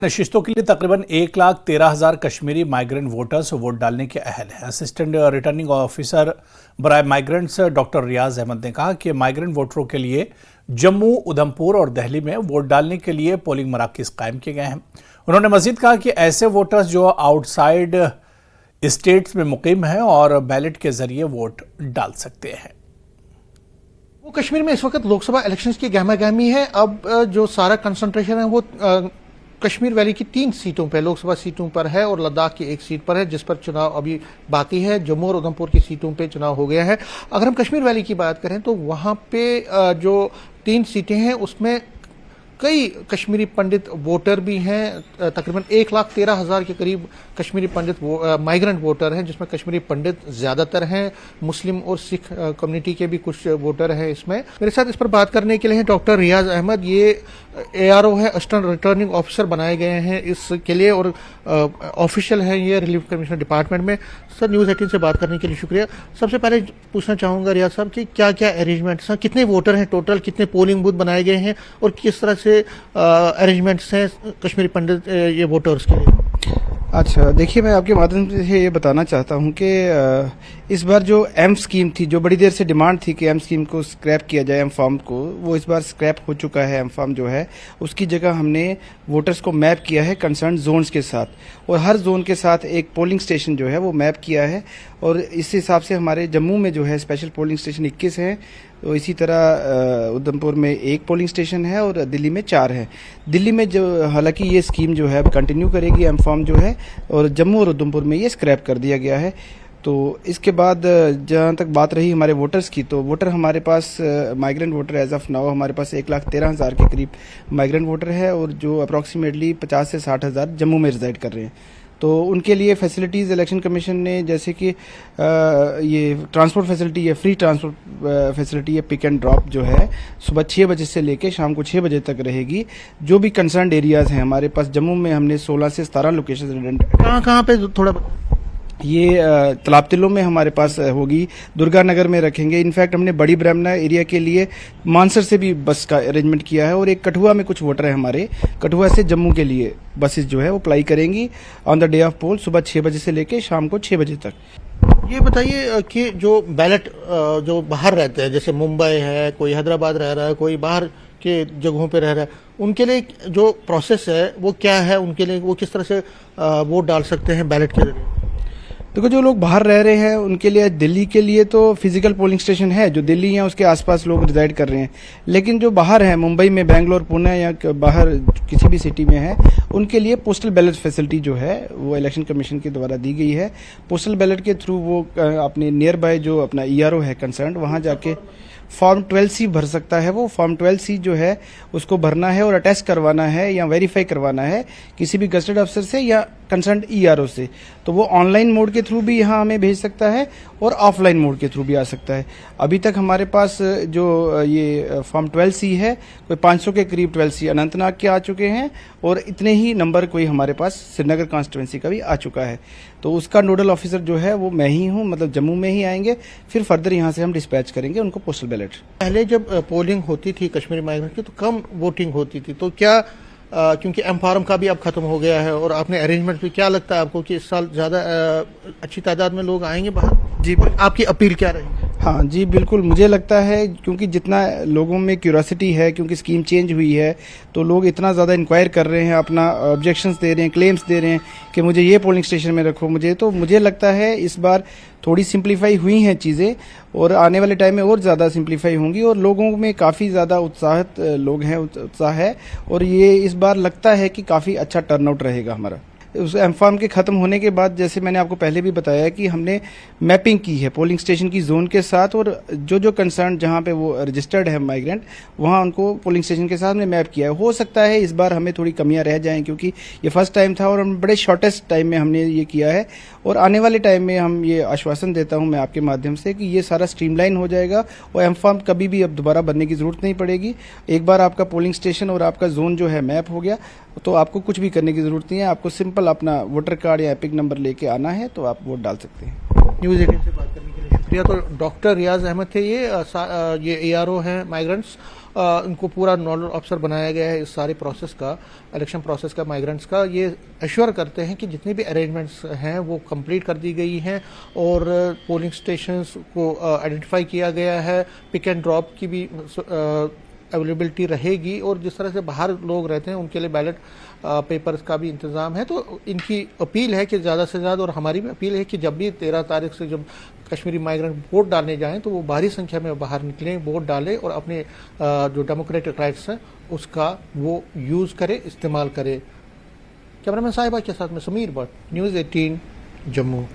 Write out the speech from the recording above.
नशिस्तों के लिए तकरीबन 1,13,000 कश्मीरी माइग्रेंट वोटर्स वोट डालने के अहल हैं। असिस्टेंट रिटर्निंग ऑफिसर बराए माइग्रेंट्स डॉक्टर रियाज अहमद ने कहा कि माइग्रेंट वोटरों के लिए जम्मू, उधमपुर और दिल्ली में वोट डालने के लिए पोलिंग मराकज़ कायम किए गए हैं। उन्होंने मजीद कहा कि ऐसे वोटर्स जो आउटसाइड स्टेट्स में मुकीम हैं और बैलेट के जरिए वोट डाल सकते हैं। वो कश्मीर में इस वक्त लोकसभा इलेक्शंस की गहमा गहमी है। अब जो सारा कंसंट्रेशन है वो कश्मीर वैली की 3 सीटों पर, लोकसभा सीटों पर है और लद्दाख की 1 सीट पर है, जिस पर चुनाव अभी बाकी है। जम्मू और उधमपुर की सीटों पे चुनाव हो गया है। अगर हम कश्मीर वैली की बात करें तो वहां पे जो 3 सीटें हैं उसमें कई कश्मीरी पंडित वोटर भी हैं। तकरीबन 1,13,000 के करीब कश्मीरी पंडित माइग्रेंट वोटर हैं, जिसमें कश्मीरी पंडित ज्यादातर हैं। मुस्लिम और सिख कम्युनिटी के भी कुछ वोटर हैं इसमें। मेरे साथ इस पर बात करने के लिए हैं डॉक्टर रियाज अहमद। ये ARO है, असिस्टेंट रिटर्निंग ऑफिसर बनाए गए हैं इसके लिए और ऑफिशियल है ये रिलीफ कमीशन डिपार्टमेंट में। सर, न्यूज़ 18 से बात करने के लिए शुक्रिया। सबसे पहले पूछना चाहूंगा रियाज साहब कि क्या क्या अरेंजमेंट्स हैं, कितने वोटर हैं टोटल, कितने पोलिंग बूथ बनाए गए हैं और किस तरह से अरेंजमेंट्स हैं कश्मीरी पंडित ये वोटर्स के लिए? अच्छा, देखिए, मैं आपके माध्यम से ये बताना चाहता हूँ कि इस बार जो एम स्कीम थी, जो बड़ी देर से डिमांड थी कि एम स्कीम को स्क्रैप किया जाए, एम फॉर्म को, वो इस बार स्क्रैप हो चुका है। एम फॉर्म जो है उसकी जगह हमने वोटर्स को मैप किया है कंसर्न जोन्स के साथ और हर जोन के साथ एक पोलिंग स्टेशन जो है वो मैप किया है। और इस हिसाब से हमारे जम्मू में जो है स्पेशल पोलिंग स्टेशन 21 हैं, तो इसी तरह उधमपुर में 1 पोलिंग स्टेशन है और दिल्ली में 4 है। दिल्ली में जो हालांकि ये स्कीम जो है अब कंटिन्यू करेगी एम फॉर्म जो है, और जम्मू और उधमपुर में ये स्क्रैप कर दिया गया है। तो इसके बाद जहाँ तक बात रही हमारे वोटर्स की, तो वोटर हमारे पास migrant voter as of now हमारे पास 1,13,000 के करीब माइग्रेंट वोटर है और जो अप्रॉक्सीमेटली 50 से 60,000 जम्मू में रिजाइड कर रहे हैं। तो उनके लिए फैसिलिटीज़ इलेक्शन कमीशन ने, जैसे कि ये ट्रांसपोर्ट फैसिलिटी है, फ्री ट्रांसपोर्ट फैसिलिटी है, पिक एंड ड्रॉप जो है सुबह 6 बजे से लेके शाम को 6 बजे तक रहेगी। जो भी कंसर्न एरियाज़ हैं हमारे पास जम्मू में, हमने 16 से 17 लोकेशन कहाँ पे थोड़ा ये तालाब तिलों में हमारे पास होगी, दुर्गा नगर में रखेंगे। इनफैक्ट हमने बड़ी ब्राह्मणा एरिया के लिए मानसर से भी बस का अरेंजमेंट किया है और एक कठुआ में कुछ वोटर है हमारे, कठुआ से जम्मू के लिए बसेस जो है वो अप्लाई करेंगी ऑन द डे ऑफ पोल सुबह 6 बजे से लेके शाम को 6 बजे तक। ये बताइए कि जो बैलेट जो बाहर रहते हैं, जैसे मुंबई है, कोई हैदराबाद रह रहा है, कोई बाहर के जगहों पे रह रहा है, उनके लिए जो प्रोसेस है वो क्या है? उनके लिए वो किस तरह से वोट डाल सकते हैं बैलेट के जरिए? देखो, जो लोग बाहर रह रहे हैं उनके लिए, दिल्ली के लिए तो फिजिकल पोलिंग स्टेशन है, जो दिल्ली या उसके आसपास लोग रिजाइड कर रहे हैं। लेकिन जो बाहर हैं, मुंबई में, बेंगलोर, पुणे या बाहर किसी भी सिटी में है, उनके लिए पोस्टल बैलेट फैसिलिटी जो है वो इलेक्शन कमीशन के द्वारा दी गई है। पोस्टल बैलेट के थ्रू वो अपने नियर बाय जो अपना ERO है कंसर्न, वहां जाके फॉर्म 12C भर सकता है। वो फॉर्म 12C जो है उसको भरना है और अटैच करवाना है या वेरीफाई करवाना है किसी भी गजेटेड अफसर से या कंसर्न ERO से। तो वो ऑनलाइन मोड के थ्रू भी यहाँ हमें भेज सकता है और ऑफलाइन मोड के थ्रू भी आ सकता है। अभी तक हमारे पास जो ये फॉर्म 12C है, कोई 500 के करीब 12C अनंतनाग के आ चुके हैं और इतने ही नंबर कोई हमारे पास श्रीनगर कॉन्स्टिट्यूंसी का भी आ चुका है। तो उसका नोडल ऑफिसर जो है वो मैं ही हूँ, मतलब जम्मू में ही आएंगे, फिर फर्दर यहाँ से हम डिस्पैच करेंगे उनको पोस्टल बैलेट। पहले जब पोलिंग होती थी कश्मीरी माइग्रेंट की तो कम वोटिंग होती थी, तो क्या क्योंकि एम फार्म का भी अब खत्म हो गया है और आपने अरेंजमेंट भी, क्या लगता है आपको कि इस साल ज्यादा अच्छी तादाद में लोग आएंगे बाहर? जी, आपकी अपील क्या रहेगी? हाँ जी, बिल्कुल, मुझे लगता है क्योंकि जितना लोगों में क्यूरियोसिटी है, क्योंकि स्कीम चेंज हुई है, तो लोग इतना ज़्यादा इंक्वायर कर रहे हैं, अपना ऑब्जेक्शंस दे रहे हैं, क्लेम्स दे रहे हैं कि मुझे ये पोलिंग स्टेशन में रखो मुझे लगता है इस बार थोड़ी सिंप्लीफाई हुई हैं चीज़ें और आने वाले टाइम में और ज़्यादा सिंप्लीफाई होंगी और लोगों में काफ़ी ज़्यादा उत्साहित लोग हैं, उत्साह है और ये इस बार लगता है कि काफ़ी अच्छा टर्नआउट रहेगा हमारा। उस एम फॉर्म के ख़त्म होने के बाद, जैसे मैंने आपको पहले भी बताया कि हमने मैपिंग की है पोलिंग स्टेशन की जोन के साथ और जो कंसर्न जहां पे वो रजिस्टर्ड है माइग्रेंट, वहां उनको पोलिंग स्टेशन के साथ हमने मैप किया है। हो सकता है इस बार हमें थोड़ी कमियां रह जाएं क्योंकि ये फर्स्ट टाइम था और हम बड़े शॉर्टेस्ट टाइम में हमने ये किया है और आने वाले टाइम में हम ये आश्वासन देता हूं मैं आपके माध्यम से कि ये सारा स्ट्रीमलाइन हो जाएगा और एम फॉर्म कभी भी अब दोबारा बनने की जरूरत नहीं पड़ेगी। एक बार आपका पोलिंग स्टेशन और आपका जोन जो है मैप हो गया तो आपको कुछ भी करने की जरूरत नहीं है। आपको सिंपल अपना वोटर कार्ड या एपिक नंबर लेके आना है तो आप वोट डाल सकते हैं। न्यूज़ 18 से बात करने के लिए शुक्रिया। तो डॉक्टर रियाज अहमद थे, ये ARO हैं माइग्रेंट्स इनको पूरा नोडल ऑफिसर बनाया गया है इस सारे प्रोसेस का, इलेक्शन प्रोसेस का, माइग्रेंट्स का। ये एश्योर करते हैं कि जितनी भी अरेंजमेंट्स हैं वो कंप्लीट कर दी गई हैं और पोलिंग स्टेशंस को आइडेंटिफाई किया गया है। पिक एंड ड्रॉप की भी अवेलेबिलिटी रहेगी और जिस तरह से बाहर लोग रहते हैं उनके लिए बैलेट पेपर्स का भी इंतज़ाम है। तो इनकी अपील है कि ज़्यादा से ज़्यादा, और हमारी भी अपील है कि जब भी 13 तारीख से जब कश्मीरी माइग्रेंट वोट डालने जाएं तो वो भारी संख्या में बाहर निकलें, वोट डालें और अपने जो डेमोक्रेटिक राइट्स हैं उसका वो यूज़ करें, इस्तेमाल करें। कैमरामैन साहिबा के साथ में समीर भट्ट, न्यूज़ 18 जम्मू।